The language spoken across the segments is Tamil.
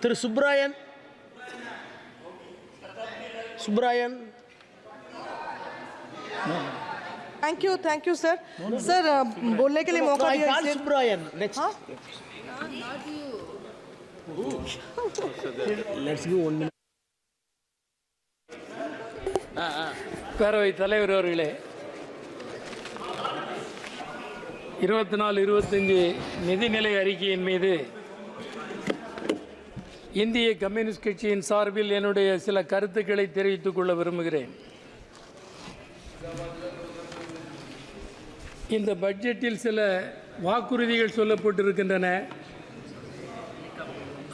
Thiru Subrayan Subrayan thank you sir. Sir बोलने के लिए मौका दिया। सुब्रायन नेक्स्ट लेट्स गो 1 मिनट। பேரவைத் தலைவர் அவர்களே, 24-25 நிதிநிலை அறிக்கையின் மீது இந்திய கம்யூனிஸ்ட் கட்சியின் சார்பில் என்னுடைய சில கருத்துக்களை தெரிவித்துக் கொள்ள விரும்புகிறேன். இந்த பட்ஜெட்டில் சில வாக்குறுதிகள் சொல்லப்பட்டிருக்கின்றன.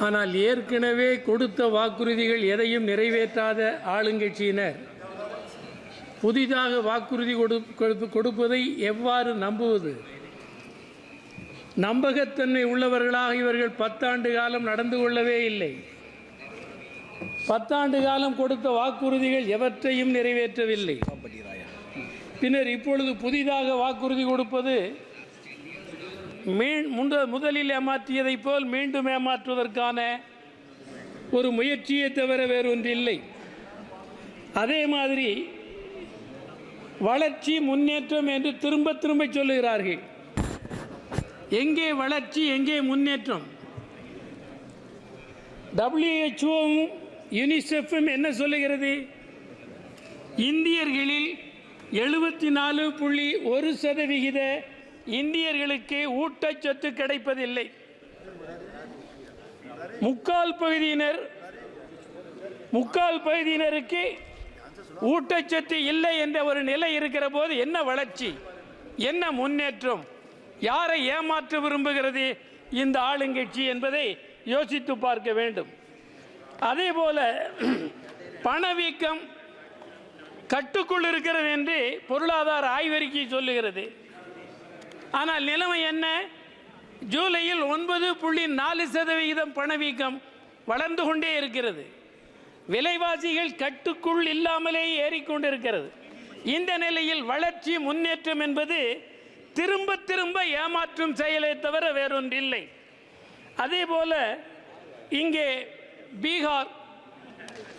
ஆனால் ஏற்கனவே கொடுத்த வாக்குறுதிகள் எதையும் நிறைவேற்றாத ஆளுங்கட்சியினர் புதிதாக வாக்குறுதி கொடுப்பதை எவ்வாறு நம்புவது? நம்பகத்தன்மை உள்ளவர்களாக இவர்கள் 10 ஆண்டு காலம் நடந்து கொள்ளவே இல்லை. 10 ஆண்டு காலம் கொடுத்த வாக்குறுதிகள் எவற்றையும் நிறைவேற்றவில்லை. பின்னர் இப்பொழுது புதிதாக வாக்குறுதி கொடுப்பது முதலில் ஏமாற்றியதைப் போல் மீண்டும் ஏமாற்றுவதற்கான ஒரு முயற்சியை தவிர வேறொன்றில்லை. அதே மாதிரி வளர்ச்சி முன்னேற்றம் என்று திரும்ப திரும்ப சொல்லுகிறார்கள். எங்கே வளர்ச்சி, எங்கே முன்னேற்றம்? WHO-வும் யுனிசெஃப்பும் என்ன சொல்லுகிறது? இந்தியர்களில் 74.1% இந்தியர்களுக்கு ஊட்டச்சத்து கிடைப்பதில்லை. முக்கால் பகுதியினருக்கு ஊட்டச்சத்து இல்லை என்ற ஒரு நிலை இருக்கிற போது என்ன வளர்ச்சி, என்ன முன்னேற்றம்? யாரை ஏமாற்ற விரும்புகிறது இந்த ஆளுங்கட்சி என்பதை யோசித்து பார்க்க வேண்டும். அதே போல பணவீக்கம் கட்டுக்குள் இருக்கிறது என்று பொருளாதார ஆய்வறிக்கை சொல்லுகிறது. ஆனால் நிலைமை என்ன? ஜூலையில் 9.4% பணவீக்கம் வளர்ந்து கொண்டே இருக்கிறது. விலைவாசிகள் கட்டுக்குள் இல்லாமலே ஏறிக்கொண்டிருக்கிறது. இந்த நிலையில் வளர்ச்சி முன்னேற்றம் என்பது திரும்ப திரும்ப ஏமாற்றும் செயலை தவிர வேறொன்றில்லை. அதே போல இங்கே பீகார்,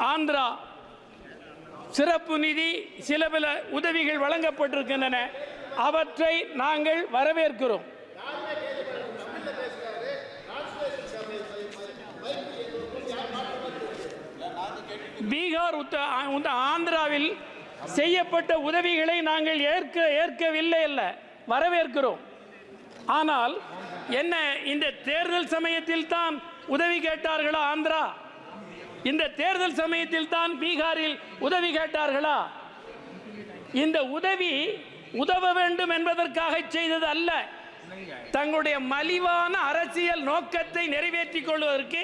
ஆந்திரா சிறப்பு நிதி சில பல உதவிகள் வழங்கப்பட்டிருக்கின்றன. அவற்றை நாங்கள் வரவேற்கிறோம். பீகார், ஆந்திராவில் செய்யப்பட்ட உதவிகளை நாங்கள் ஏற்கவில்லை அல்ல, வரவேற்கிறோம். ஆனால் என்ன, இந்த தேர்தல் சமயத்தில் தான் உதவி கேட்டார்களா ஆந்திரா? இந்த தேர்தல் சமயத்தில் தான் பீகாரில் உதவி கேட்டார்களா? இந்த உதவி உதவ வேண்டும் என்பதற்காக செய்தது அல்ல. தங்களுடைய மலிவான அரசியல் நோக்கத்தை நிறைவேற்றிக் கொள்வதற்கு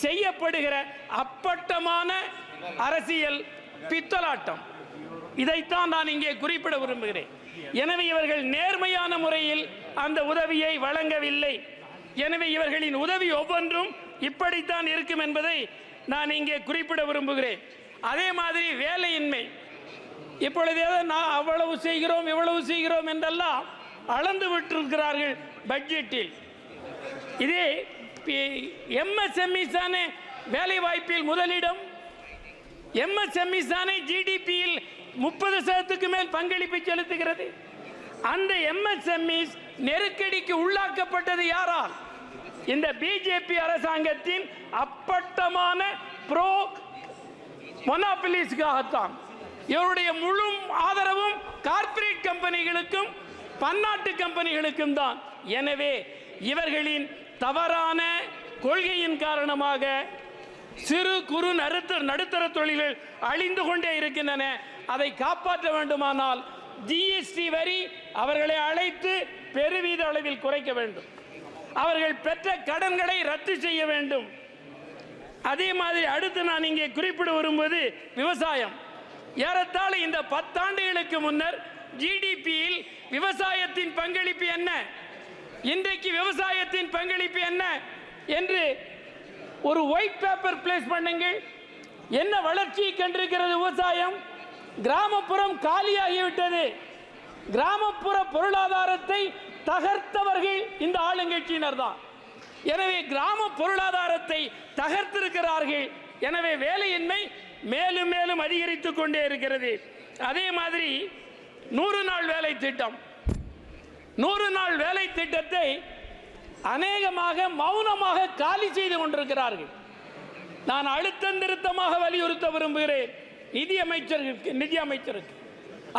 செய்யப்படுகிற அப்பட்டமான அரசியல் பித்தலாட்டம். இதைத்தான் நான் இங்கே குறிப்பிட விரும்புகிறேன். எனவே இவர்கள் நேர்மையான முறையில் அந்த உதவியை வழங்கவில்லை. எனவே இவர்களின் உதவி ஒவ்வொன்றும் இப்படித்தான் இருக்கும் என்பதை நான் இங்கே குறிப்பிட விரும்புகிறேன். அதே மாதிரி வேலையின்மை, இப்பொழுது நான் அவ்வளவு செய்கிறோம் இவ்வளவு செய்கிறோம் என்றெல்லாம் அளந்து விட்டிருக்கிறார்கள் பட்ஜெட்டில். இதே எம்எஸ்எம்இ தானே வேலை வாய்ப்பில் முதலிடம். எம்எஸ்எம்இ தானே ஜிடிபியில் 30% மேல் பங்களிப்பு செலுத்துகிறது. அந்த எம்எஸ்எம்இ நெருக்கடிக்கு உள்ளாக்கப்பட்டது யாரால்? இந்த பிஜேபி அரசாங்கத்தின் அப்பட்டமான ப்ரோ மொனோபலிஸ்காகத்தான். இவருடைய முழு ஆதரவும் கார்ப்பரேட் கம்பெனிகளுக்கும் பன்னாட்டு கம்பெனிகளுக்கும் தான். எனவே இவர்களின் தவறான கொள்கையின் காரணமாக சிறு குறு நடுத்தர தொழில்கள் அழிந்து கொண்டே இருக்கின்றன. அதை காப்பாற்ற வேண்டுமானால் ஜிஎஸ்டி வரி அவர்களை அழைத்து பெருவீத அளவில் குறைக்க வேண்டும். அவர்கள் பெற்ற கடன்களை ரத்து செய்ய வேண்டும். அதே மாதிரி அடுத்து நான் இங்கே குறிப்பிட விரும்புவது விவசாயம். ஏறத்தாழ இந்த 10 ஆண்டுகளுக்கு முன்னர் ஜிடிபியில் விவசாயத்தின் பங்களிப்பு என்ன, இன்றைக்கு விவசாயத்தின் பங்களிப்பு என்ன என்று ஒரு ஒயிட் பேப்பர் பிளேஸ் பண்ணுங்கள். என்ன வளர்ச்சியை கண்டிருக்கிறது விவசாயம்? கிராமப்புறம் காலியாகிவிட்டது. கிராமப்புற பொருளாதாரத்தை தகர்த்தவர்கள் இந்த ஆளுங்கட்சியினர் தான். எனவே கிராம பொருளாதாரத்தை தகர்த்திருக்கிறார்கள். எனவே வேலையின்மை மேலும் மேலும் அதிகரித்துக் கொண்டே இருக்கிறது. அதே மாதிரி 100 நாள் வேலை திட்டம், 100 நாள் வேலை திட்டத்தை அநேகமாக மௌனமாக காலி செய்து கொண்டிருக்கிறார்கள். நான் அழுத்தம் திருத்தமாக வலியுறுத்த விரும்புகிறேன் நிதி அமைச்சருக்கு,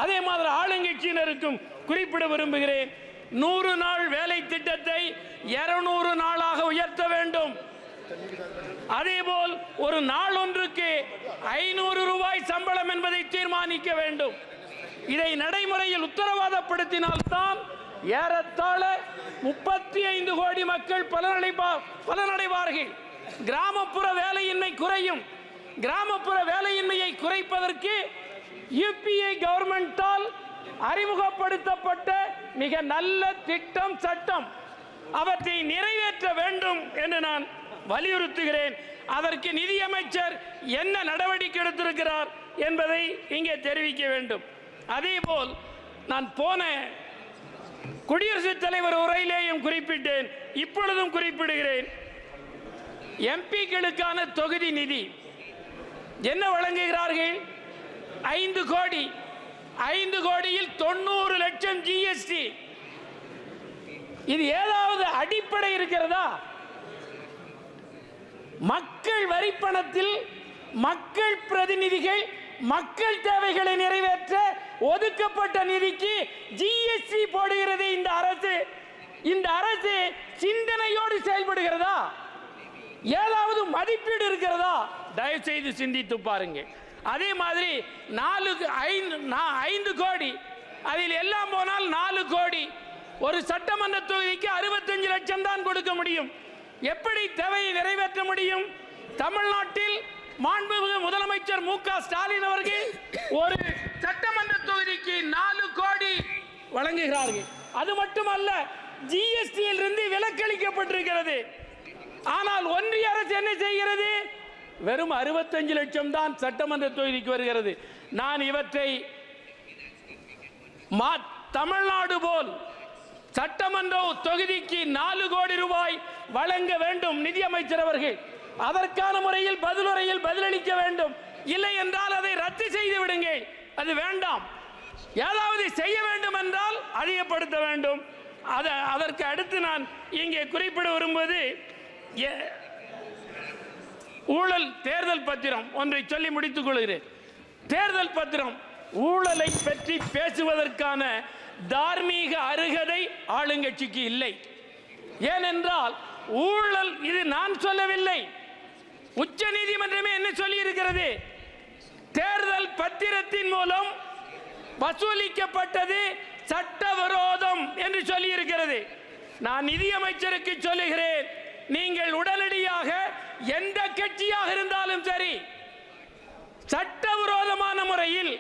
அதே மாதிரி ஆளுங்கட்சியினருக்கும் குறிப்பிட விரும்புகிறேன். 100 நாள் வேலை திட்டத்தை 200 நாளாக உயர்த்த வேண்டும். அதேபோல் ஒரு நாள் ஒன்றுக்கு 500 ரூபாய் சம்பளம் என்பதை தீர்மானிக்க வேண்டும். இதை நடைமுறையில் உத்தரவாதப்படுத்தினால்தான் ஏறத்தாழ 35 கோடி மக்கள் பலனடைவார்கள். கிராமப்புற வேலையின்மை குறையும். கிராமப்புற வேலையின்மையை குறைப்பதற்கு யுபிஏ கவர்மெண்டால் அறிமுகப்படுத்தப்பட்ட மிக நல்ல திட்டம், சட்டம், அவற்றை நிறைவேற்ற வேண்டும் என்று நான் வலியுறுத்துகிறேன். அதற்கு நிதியமைச்சர் என்ன நடவடிக்கை எடுத்திருக்கிறார் என்பதை இங்கே தெரிவிக்க வேண்டும். அதேபோல் நான் போன குடியரசுத் தலைவர் உரையிலேயும் குறிப்பிட்டேன், இப்பொழுதும் குறிப்பிடுகிறேன். எம்பிக்களுக்கான தொகுதி நிதி என்ன வழங்குகிறார்கள்? 5 கோடி. 5 கோடியில் 90 லட்சம் ஜிஎஸ்டி. இது ஏதாவது அடிப்படை இருக்கிறதா? மக்கள் வரிப்பணத்தில் மக்கள் பிரதிநிதிகள் மக்கள் தேவைகளை நிறைவேற்ற ஒதுக்கப்பட்ட நிதிக்கு ஜிஎஸ்டி போடுகிறது இந்த அரசு. இந்த அரசு சிந்தனையோடு செயல்படுகிறதா? ஏதாவது மதிப்பீடு இருக்கிறதா? தயவு செய்து சிந்தித்து பாருங்க. அதே மாதிரி 5 கோடி, அதில் எல்லாம் போனால் 4 கோடி. ஒரு சட்டமன்ற தொகுதிக்கு 65 லட்சம் தான் கொடுக்க முடியும். எப்படி தேவையை நிறைவேற்ற முடியும்? தமிழ்நாட்டில் மாண்புமிகு முதலமைச்சர் மு.க. ஸ்டாலின் அவர்கள் ஒரு சட்டமன்ற தொகுதிக்கு 4 கோடி வழங்குகிறார்கள். அது மட்டுமல்ல, ஜிஎஸ்டியில் இருந்து விலக்களிக்கப்பட்டிருக்கிறது. ஆனால் ஒன்றிய அரசு என்ன செய்கிறது? வெறும் 65 லட்சம் தான் சட்டமன்ற தொகுதிக்கு வருகிறது. நான் இவற்றை தமிழ்நாடு போல் சட்டமன்ற தொகுதிக்கு 4 கோடி ரூபாய் வழங்க வேண்டும் நிதியமைச்சர் அவர்கள். அதற்கான முறையில் பதிலுரையில் பதிலளிக்க வேண்டும். இல்லை என்றால் அதை ரத்து செய்து விடுங்கள். அது வேண்டாம். ஏதாவது செய்ய வேண்டும் என்றால் அதிகப்படுத்த வேண்டும். அதற்கு அடுத்து நான் இங்கே குறிப்பிட விரும்புவது ஊழல் தேர்தல் பத்திரம் ஒன்றை சொல்லி முடித்துக் கொள்கிறேன். தேர்தல் பத்திரம் ஊழலை பற்றி பேசுவதற்கான தார்மீக அருகதை ஆளுங்கட்சிக்கு இல்லை. ஏனென்றால் ஊழல், இது நான் சொல்லவில்லை, உச்ச நீதிமன்றமே என்ன சொல்லி இருக்கிறது? தேர்தல் பத்திரத்தின் மூலம் வசூலிக்கப்பட்டது சட்டவிரோதம் என்று சொல்லி இருக்கிறது. நான் நிதியமைச்சருக்கு சொல்லுகிறேன், நீங்கள் உடனடியாக எந்த கட்சியாக இருந்தாலும் சரி, சட்டவிரோதமான முறையில்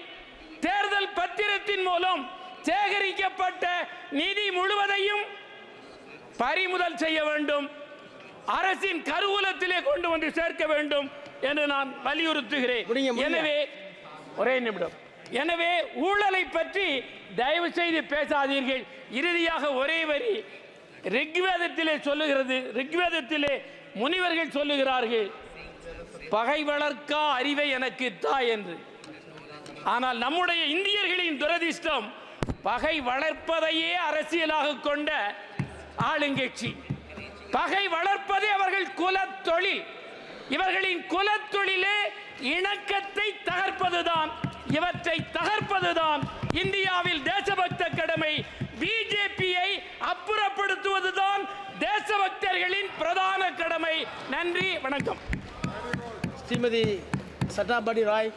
தேர்தல் பத்திரத்தின் மூலம் சேகரிக்கப்பட்ட நிதி முழுவதையும் பறிமுதல் செய்ய வேண்டும், அரசின் கருவூலத்திலே கொண்டு வந்து சேர்க்க வேண்டும் என்று நான் வலியுறுத்துகிறேன். எனவே ஒரே நிமிடம். எனவே ஊழலை பற்றி தயவு செய்து பேசாதீர்கள். இறுதியாக ஒரே வரி ரிக்வேதத்திலே சொல்லுகிறது. ரிக்வேதத்திலே முனிவர்கள் சொல்லுகிறார்கள், பகை வளர்க்கா அறிவை எனக்கு தா என்று. ஆனால் நம்முடைய இந்தியர்களின் துரதிர்ஷ்டம், பகை வளர்ப்பதையே அரசியலாக கொண்ட ஆளுங்கட்சி. பகை வளர்ப்பதே அவர்கள் குலத்தொழில். இவர்களின் குலத்தொழிலே இணக்கத்தை தகர்ப்பதுதான், இவற்றை தகர்ப்பதுதான் இந்தியாவில் தேசபக்த கடமை. பிஜேபியை அப்புறப்படுத்துவதுதான் தேசபக்தர்களின் பிரதான கடமை. நன்றி, வணக்கம். ஸ்ரீமதி சட்டாபடி ராய்.